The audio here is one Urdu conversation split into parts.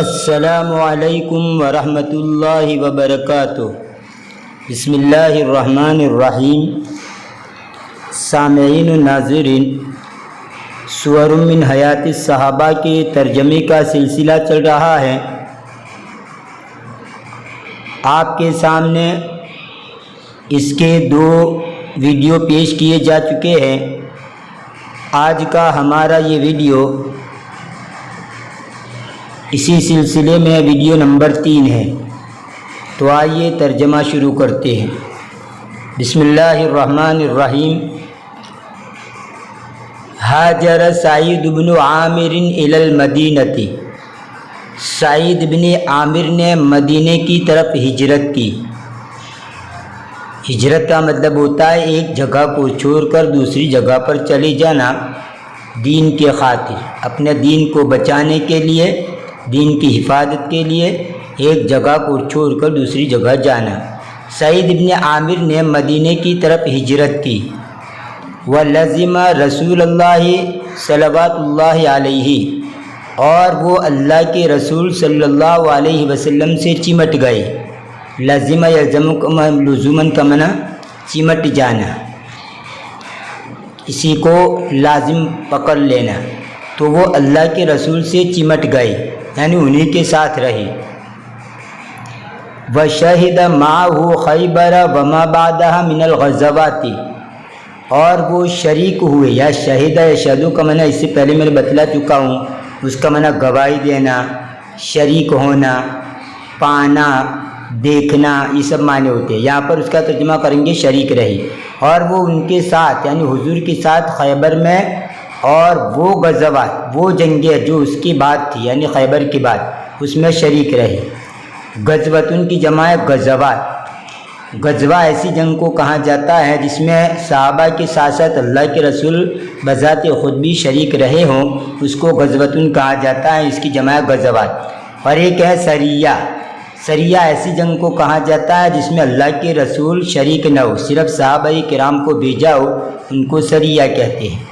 السلام علیکم ورحمۃ اللہ وبرکاتہ۔ بسم اللہ الرحمن الرحیم۔ سامعین و ناظرین، سور من حیات الصحابہ کے ترجمے کا سلسلہ چل رہا ہے۔ آپ کے سامنے اس کے 2 ویڈیو پیش کیے جا چکے ہیں۔ آج کا ہمارا یہ ویڈیو اسی سلسلے میں ویڈیو نمبر 3 ہے، تو آئیے ترجمہ شروع کرتے ہیں۔ بسم اللہ الرحمن الرحیم۔ ہاجر سعید بن عامر الی المدینہ، سعید بن عامر نے مدینے کی طرف ہجرت کی۔ ہجرت کا مطلب ہوتا ہے ایک جگہ کو چھوڑ کر دوسری جگہ پر چلے جانا، دین کے خاطر، اپنے دین کو بچانے کے لیے، دین کی حفاظت کے لیے ایک جگہ کو چھوڑ کر دوسری جگہ جانا۔ سعید بن عامر نے مدینے کی طرف ہجرت کی۔ وَلَزِمَ رسول اللہ صلوات اللہ علیہ، اور وہ اللہ کے رسول صلی اللہ علیہ وسلم سے چمٹ گئے۔ لازم یلزم لزوماً کا معنی چمٹ جانا، کسی کو لازم پکڑ لینا، تو وہ اللہ کے رسول سے چمٹ گئے، یعنی انہی کے ساتھ رہے۔ وَشَهِدَ مَعَهُ خَيْبَرَ وَمَا بَعْدَهَا مِنَ الْغَزَوَاتِ، اور وہ شریک ہوئے، یا شہید یشہد کا معنی اس سے پہلے میں بتلا چکا ہوں، اس کا معنی گواہی دینا، شریک ہونا، پانا، دیکھنا، یہ سب معنی ہوتے ہیں۔ یہاں پر اس کا ترجمہ کریں گے شریک رہے، اور وہ ان کے ساتھ یعنی حضور کے ساتھ خیبر میں، اور وہ غزوات، وہ جنگیں جو اس کی بعد تھی یعنی خیبر کی بعد، اس میں شریک رہے۔ غزوتن کی جمع ہے غزوات۔ غزوہ ایسی جنگ کو کہا جاتا ہے جس میں صحابہ کے ساتھ ساتھ اللہ کے رسول بذات خود بھی شریک رہے ہوں، اس کو غزوتن کہا جاتا ہے، اس کی جمع ہے غزوات۔ اور ایک ہے سریہ۔ سریہ ایسی جنگ کو کہا جاتا ہے جس میں اللہ کے رسول شریک نہ ہو، صرف صحابہ کرام کو بھیجا ہو، ان کو سریہ کہتے ہیں۔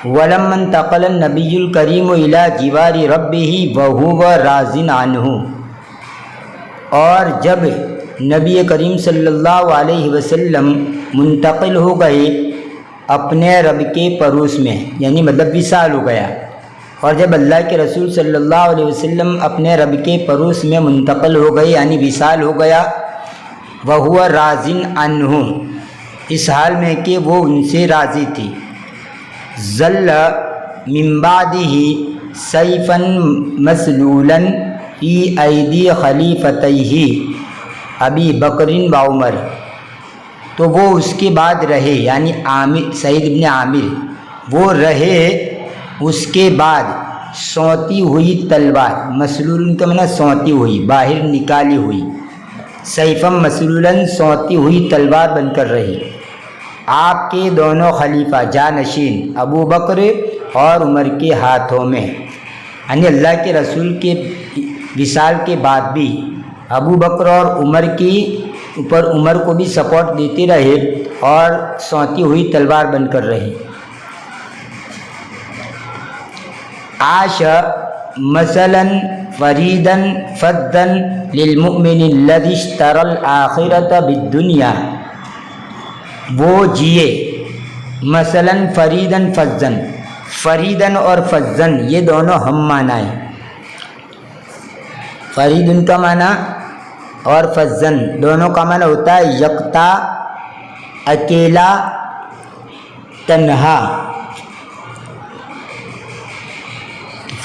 وَلَمَّا انتقل النبی الکریم الی جوار ربہ وہو راض عنہ، اور جب نبی کریم صلی اللہ علیہ وسلم منتقل ہو گئے اپنے رب کے پڑوس میں، یعنی مطلب وصال ہو گیا، اور جب اللہ کے رسول صلی اللہ علیہ وسلم اپنے رب کے پڑوس میں منتقل ہو گئے یعنی وصال ہو گیا، وہو راض عنہ، اس حال میں کہ وہ ان سے راضی تھی۔ ظل من بعدہ سیفا مسلولا فی ایدی خلیفتیہ ابی بکر و عمر، تو وہ اس کے بعد رہے، یعنی سعید بن عامر وہ رہے اس کے بعد سونتی ہوئی تلوار، مسلول کا معنی سونتی ہوئی، باہر نکالی ہوئی، سیفا مسلولا سونتی ہوئی تلوار بن کر رہی، آپ کے دونوں خلیفہ جانشین ابو بکر اور عمر کے ہاتھوں میں، یعنی اللہ کے رسول کے وصال کے بعد بھی ابو بکر اور عمر کی اوپر عمر کو بھی سپورٹ دیتے رہے اور سونتی ہوئی تلوار بن کر رہے۔ عاش مثلا فریدا فدا للمؤمن الذي اشترى الآخرة بالدنیا، وہ جیے مثلاً فریدن فزن، فریدن اور فزن یہ دونوں ہم معنی ہیں، فریدن کا معنی اور فزن دونوں کا معنی ہوتا ہے یکتا، اکیلا، تنہا۔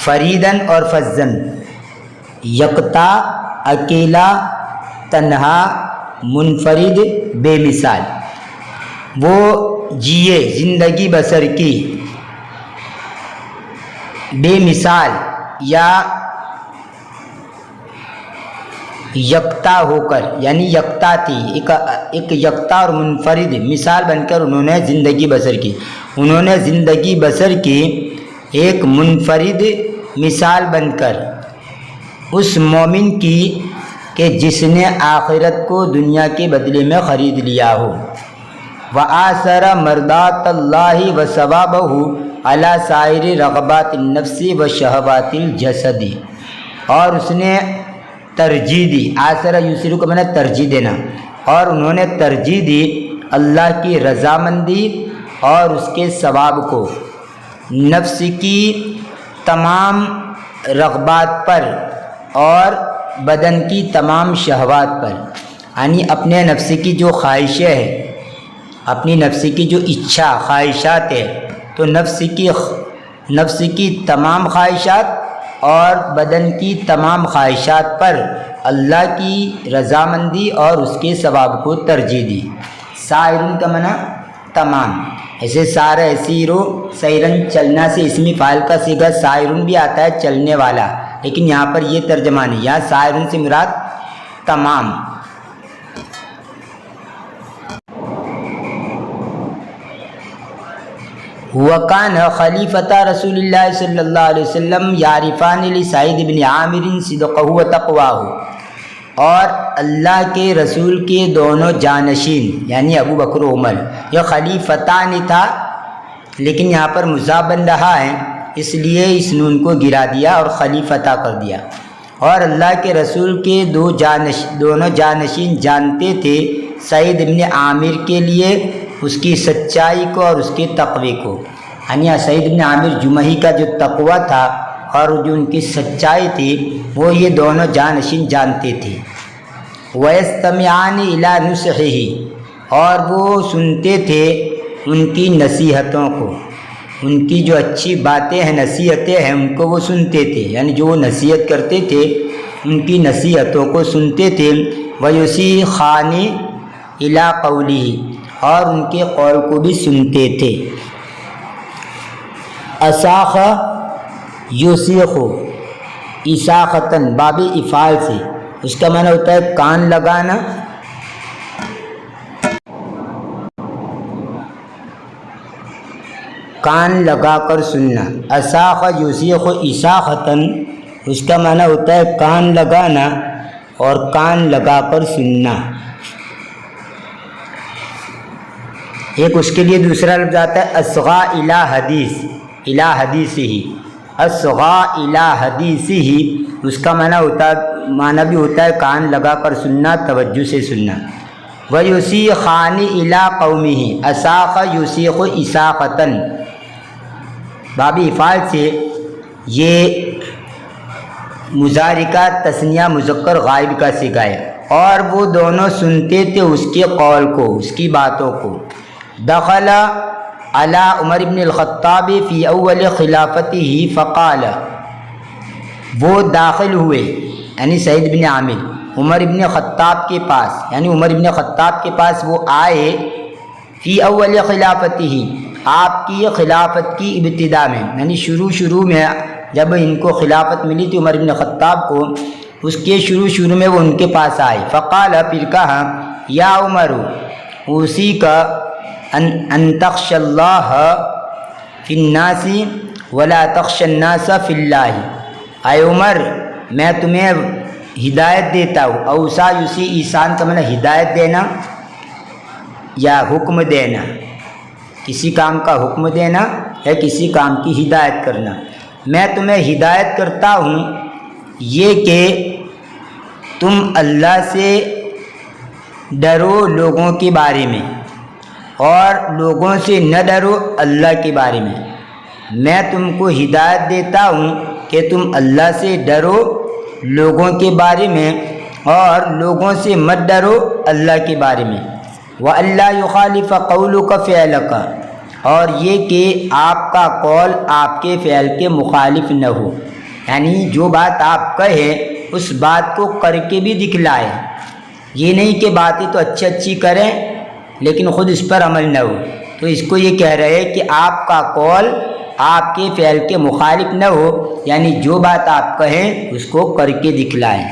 فریدن اور فزن، یکتا، اکیلا، تنہا، منفرد، بے مثال۔ وہ جیے زندگی بسر کی بے مثال یا یکتا ہو کر، یعنی یکتا تھی، ایک یکتا اور منفرد مثال بن کر انہوں نے زندگی بسر کی۔ انہوں نے زندگی بسر کی ایک منفرد مثال بن کر اس مومن کی کہ جس نے آخرت کو دنیا کے بدلے میں خرید لیا ہو۔ وآثر مرضات اللہ وثوابہ علی سائر رغبات النفس و شہوات الجسد، اور اس نے ترجیح دی، آثر یسر کو میں نے ترجیح دینا، اور انہوں نے ترجیح دی اللہ کی رضامندی اور اس کے ثواب کو نفس کی تمام رغبات پر اور بدن کی تمام شہوات پر، یعنی اپنے نفس کی جو خواہشیں ہیں، اپنی نفس کی جو اچھا خواہشات ہے، تو نفس کی تمام خواہشات اور بدن کی تمام خواہشات پر اللہ کی رضامندی اور اس کے ثواب کو ترجیح دی۔ سائرن کا معنی تمام، ایسے سارا یسیرو سیرن چلنا سے اسمی فاعل کا صیغہ سائرن بھی آتا ہے چلنے والا، لیکن یہاں پر یہ ترجمہ نہیں، یہاں سائرن سے مراد تمام۔ وکان خلیفۃ رسول اللہ صلی اللہ علیہ وسلم یعرفان لسعید بن عامر صدقہ و تقواہ، اور اللہ کے رسول کے دونوں جانشین یعنی ابو بکر و عمر، یہ خلیفتان تھا لیکن یہاں پر مضاف بن رہا ہے اس لیے اس نون کو گرا دیا اور خلیفتہ کر دیا، اور اللہ کے رسول کے دونوں جانشین جانتے تھے سعید بن عامر کے لیے اس کی سچائی کو اور اس کے تقوی کو، یعنی سعید بن عامر جمحی کا جو تقوی تھا اور جو ان کی سچائی تھی وہ یہ دونوں جانشین جانتے تھے۔ وَيَسْتَمِعَانِ إِلَىٰ نُصْحِهِ، اور وہ سنتے تھے ان کی نصیحتوں کو، ان کی جو اچھی باتیں ہیں نصیحتیں ہیں ان کو وہ سنتے تھے، یعنی جو وہ نصیحت کرتے تھے ان کی نصیحتوں کو سنتے تھے۔ وَيُصِيحَانِ إِلَىٰ قَوْلِهِ، اور ان کے قول کو بھی سنتے تھے۔ اساخ یوسیخ اساختن باب افعال سے، اس کا معنی ہوتا ہے کان لگانا، کان لگا کر سننا۔ اساخ یوسیخ اساختن، اس کا معنی ہوتا ہے کان لگانا اور کان لگا کر سننا۔ ایک اس کے لیے دوسرا لفظ آتا ہے اصغا الی حدیث، الی حدیث ہی، اصغا الی حدیث ہی، اس کا معنی بھی ہوتا ہے کان لگا کر سننا، توجہ سے سننا۔ وَيُصِيحَانِ إِلَىٰ قَوْمِهِ، أَصَاخَ يُصِيحُ إِصَاخَةً باب افعال سے، یہ مضارع کا تثنیہ مذکر غائب کا صیغہ ہے، اور وہ دونوں سنتے تھے اس کے قول کو، اس کی باتوں کو۔ دخل علی عمر بن الخطاب فی اول خلافتہ فقال، وہ داخل ہوئے یعنی سعید بن عامر عمر بن خطاب کے پاس، یعنی عمر بن خطاب کے پاس وہ آئے فی اول خلافتہ، آپ کی خلافت کی ابتدا میں، یعنی شروع میں جب ان کو خلافت ملی تھی عمر بن خطاب کو، اس کے شروع میں وہ ان کے پاس آئے۔ فقال، پھر کہا، یا عمر اوصی کا ان تخش اللہ فی الناس ولا تخش الناس فی اللہ، اے عمر میں تمہیں ہدایت دیتا ہوں۔ اوصا یوصی، ایسان کا معنی ہدایت دینا یا حکم دینا، کسی کام کا حکم دینا یا کسی کام کی ہدایت کرنا۔ میں تمہیں ہدایت کرتا ہوں یہ کہ تم اللہ سے ڈرو لوگوں کے بارے میں، اور لوگوں سے نہ ڈرو اللہ کے بارے میں۔ میں تم کو ہدایت دیتا ہوں کہ تم اللہ سے ڈرو لوگوں کے بارے میں اور لوگوں سے مت ڈرو اللہ کے بارے میں۔ وَأَلَّا يُخَالِفَ قَوْلُكَ فِعْلَكَ، اور یہ کہ آپ کا قول آپ کے فعل کے مخالف نہ ہو، یعنی جو بات آپ کہیں اس بات کو کر کے بھی دکھلائے، یہ نہیں کہ باتیں تو اچھی کریں لیکن خود اس پر عمل نہ ہو۔ تو اس کو یہ کہہ رہے ہیں کہ آپ کا قول آپ کے فعل کے مخالف نہ ہو، یعنی جو بات آپ کہیں اس کو کر کے دکھلائیں۔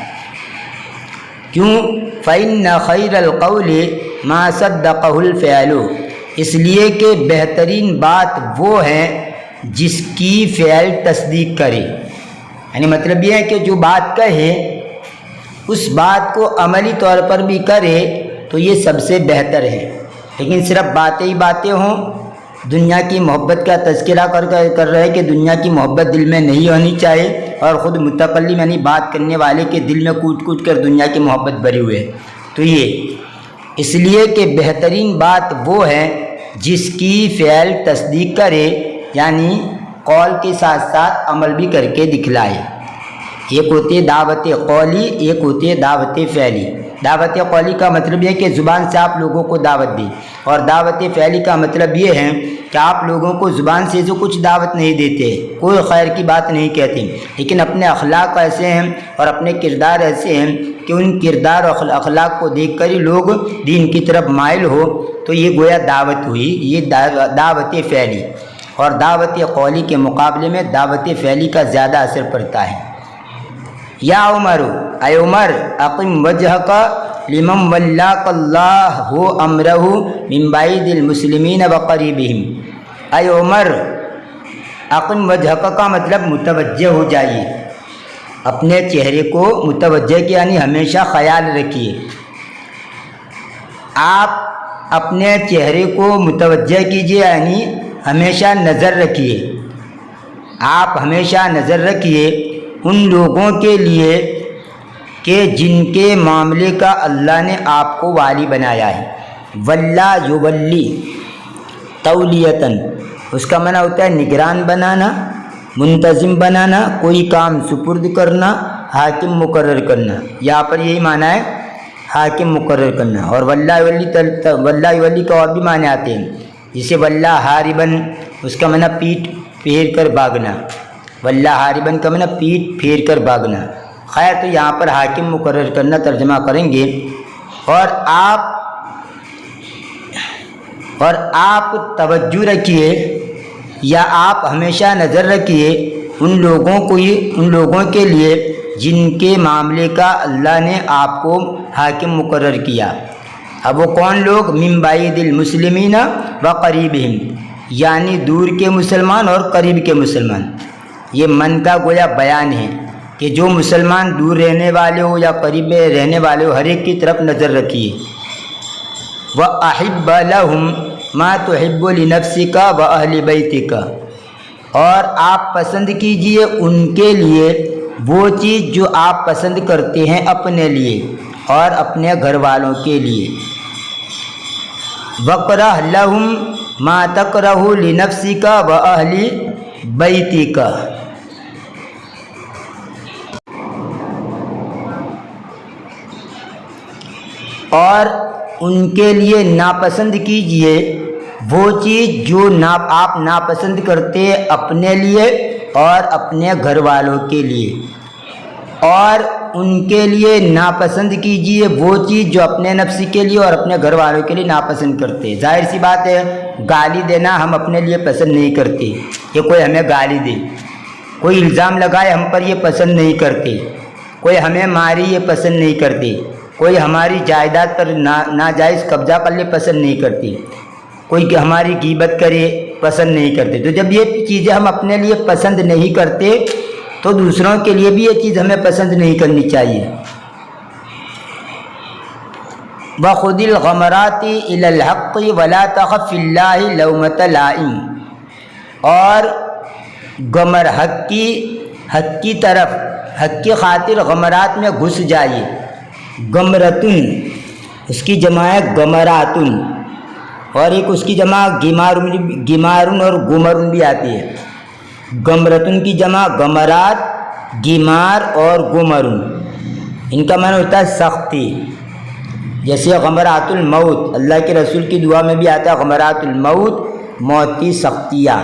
کیوں؟ فَإِنَّ خَيْرَ الْقَوْلِ مَا صَدَّقَهُ الْفِعْلُ، اس لیے کہ بہترین بات وہ ہے جس کی فعل تصدیق کرے، یعنی مطلب یہ ہے کہ جو بات کہے اس بات کو عملی طور پر بھی کرے تو یہ سب سے بہتر ہے۔ لیکن صرف باتیں ہی باتیں ہوں، دنیا کی محبت کا تذکرہ کر رہے کہ دنیا کی محبت دل میں نہیں ہونی چاہیے، اور خود متکلم یعنی بات کرنے والے کے دل میں کوٹ کوٹ کر دنیا کی محبت بھری ہوئے۔ تو یہ اس لیے کہ بہترین بات وہ ہے جس کی فعل تصدیق کرے، یعنی قول کے ساتھ ساتھ عمل بھی کر کے دکھلائے۔ ایک ہوتی ہے دعوت قولی، ایک ہوتی ہے دعوت فعلی۔ دعوت قولی کا مطلب یہ کہ زبان سے آپ لوگوں کو دعوت دی، اور دعوت فعلی کا مطلب یہ ہے کہ آپ لوگوں کو زبان سے جو کچھ دعوت نہیں دیتے، کوئی خیر کی بات نہیں کہتے، لیکن اپنے اخلاق ایسے ہیں اور اپنے کردار ایسے ہیں کہ ان کردار اور اخلاق کو دیکھ کر ہی لوگ دین کی طرف مائل ہو، تو یہ گویا دعوت ہوئی، یہ دعوت فعلی۔ اور دعوت قولی کے مقابلے میں دعوت فعلی کا زیادہ اثر پڑتا ہے۔ یا عمر، اے عمر، اقم وجہک لمن ولاک اللہ امرہ من بعید المسلمین وقریبہم۔ اے عمر، اقم وجہک کا مطلب متوجہ ہو جائیے، اپنے چہرے کو متوجہ کیا یعنی ہمیشہ خیال رکھیے۔ آپ اپنے چہرے کو متوجہ کیجیے یعنی ہمیشہ نظر رکھیے، آپ ہمیشہ نظر رکھیے ان لوگوں کے لیے کہ جن کے معاملے کا اللہ نے آپ کو والی بنایا ہے۔ ولا یولی تولیتاً، اس کا معنی ہوتا ہے نگران بنانا، منتظم بنانا، کوئی کام سپرد کرنا، حاکم مقرر کرنا۔ یہاں پر یہی معنی ہے حاکم مقرر کرنا۔ اور ولا یولی کا اور بھی معنی آتے ہیں، جسے ولا حاربن، اس کا معنی پیٹ پھیر کر بھاگنا، ولا حاربن کا معنی پیٹ پھیر کر بھاگنا۔ خیر، تو یہاں پر حاکم مقرر کرنا ترجمہ کریں گے۔ اور آپ توجہ رکھیے یا آپ ہمیشہ نظر رکھیے ان لوگوں کے لیے جن کے معاملے کا اللہ نے آپ کو حاکم مقرر کیا۔ اب وہ کون لوگ؟ من بعید المسلمین و قریبہم، یعنی دور کے مسلمان اور قریب کے مسلمان۔ یہ من کا گویا بیان ہے کہ جو مسلمان دور رہنے والے ہو یا قریب میں رہنے والے ہو، ہر ایک کی طرف نظر رکھیے۔ وَأَحِبَّ لَهُمْ مَا تُحِبُّ لِنَفْسِكَ وَأَهْلِ بَيْتِكَ، اور آپ پسند کیجئے ان کے لیے وہ چیز جو آپ پسند کرتے ہیں اپنے لیے اور اپنے گھر والوں کے لیے۔ وَاكْرَهْ لَهُمْ مَا تَكْرَهُ لِنَفْسِكَ وَأَهْلِ بَيْتِكَ، اور ان کے لیے ناپسند کیجئے وہ چیز جو آپ ناپسند کرتے اپنے لیے اور اپنے گھر والوں کے لیے، اور ان کے لیے ناپسند کیجئے وہ چیز جو اپنے نفس کے لیے اور اپنے گھر والوں کے لیے ناپسند کرتے۔ ظاہر سی بات ہے، گالی دینا ہم اپنے لیے پسند نہیں کرتے کہ کوئی ہمیں گالی دے، کوئی الزام لگائے ہم پر یہ پسند نہیں کرتے، کوئی ہمیں ماری یہ پسند نہیں کرتے، کوئی ہماری جائیداد پر ناجائز قبضہ کر لے پسند نہیں کرتی، کوئی ہماری غیبت کرے پسند نہیں کرتے۔ تو جب یہ چیزیں ہم اپنے لیے پسند نہیں کرتے تو دوسروں کے لیے بھی یہ چیز ہمیں پسند نہیں کرنی چاہیے۔ وَخُذِ الْغَمَرَاتِ إِلَى الْحَقِّ وَلَا تَخَفْ فِي اللَّهِ لَوْمَةَ لَائِمٍ، اور گمر حق کی طرف، حق کی خاطر غمرات میں گھس جائیے۔ گمرتن اس کی جمع ہے گمراتن، اور ایک اس کی جمع گمارن اور گمرن بھی آتی ہے۔ گمرتن کی جمع گمرات، گمار اور گمرن، ان کا معنی ہوتا ہے سختی۔ جیسے غمرات الموت، اللہ کے رسول کی دعا میں بھی آتا ہے غمرات الموت، موت کی سختیاں۔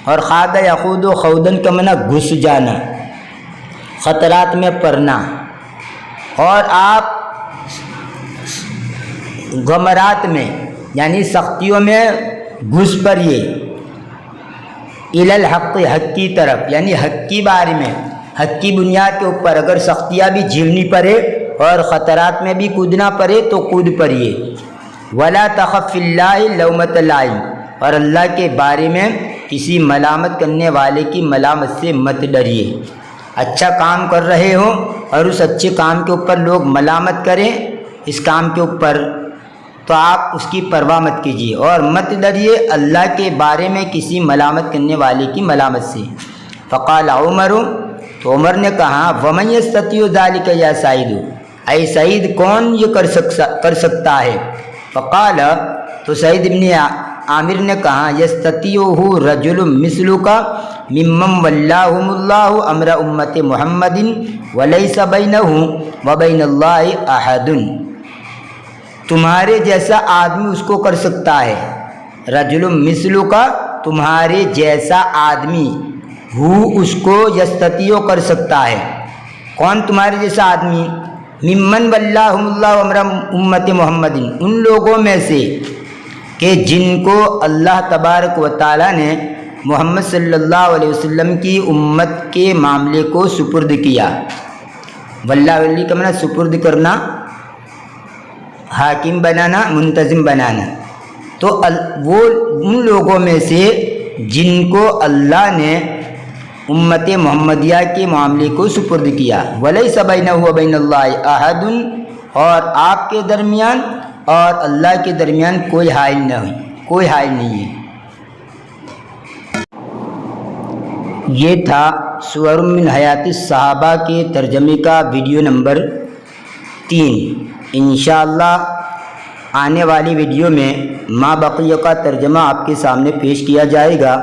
اور خاد یخود و خودن کا معنی گھس جانا، خطرات میں پڑنا۔ اور آپ غمرات میں یعنی سختیوں میں گھس پڑیے، الی الحق، حق کی طرف، یعنی حق کی بارے میں، حق کی بنیاد کے اوپر اگر سختیاں بھی جھیلنی پڑے اور خطرات میں بھی کودنا پڑے تو کود پڑیے۔ ولا تخف فی اللہ لومۃ لائم، اور اللہ کے بارے میں کسی ملامت کرنے والے کی ملامت سے مت ڈریے۔ اچھا کام کر رہے ہو اور اس اچھے کام کے اوپر لوگ ملامت کریں اس کام کے اوپر، تو آپ اس کی پرواہ مت کیجیے اور مت ڈریے اللہ کے بارے میں کسی ملامت کرنے والے کی ملامت سے۔ فقال عمر، تو عمر نے کہا ومن یستطیع ذلک یا سعید، اے سعید کون یہ کر سکتا ہے؟ فقال، تو سعید ابن عامر نے کہا یستطیعہ رجل مثلک ممن ولاہم اللہ امر امت محمد ولیس بینہ وبین اللہ احد، تمہارے جیسا آدمی اس کو کر سکتا ہے، رجل مثلک تمہارے جیسا آدمی، ہو اس کو یستطیع کر سکتا ہے، کون تمہارے جیسا آدمی؟ ممن ولاہم اللہ امر امت محمد، ان لوگوں میں سے کہ جن کو اللہ تبارک و تعالیٰ نے محمد صلی اللہ علیہ وسلم کی امت کے معاملے کو سپرد کیا۔ واللہ ولی کا معنی سپرد کرنا، حاکم بنانا، منتظم بنانا، تو وہ ان لوگوں میں سے جن کو اللہ نے امت محمدیہ کے معاملے کو سپرد کیا، ولیس بینہ وبین اللہ احد، اور آپ کے درمیان اور اللہ کے درمیان کوئی حائل نہیں ہے۔ یہ تھا سور من حیات الصحابہ کے ترجمے کا ویڈیو نمبر 3۔ انشاءاللہ آنے والی ویڈیو میں ما بقیہ کا ترجمہ آپ کے سامنے پیش کیا جائے گا۔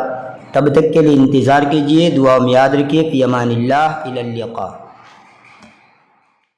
تب تک کے لیے انتظار کیجیے، دعا میں یاد رکھیے، فی امان اللہ، الی اللقاء۔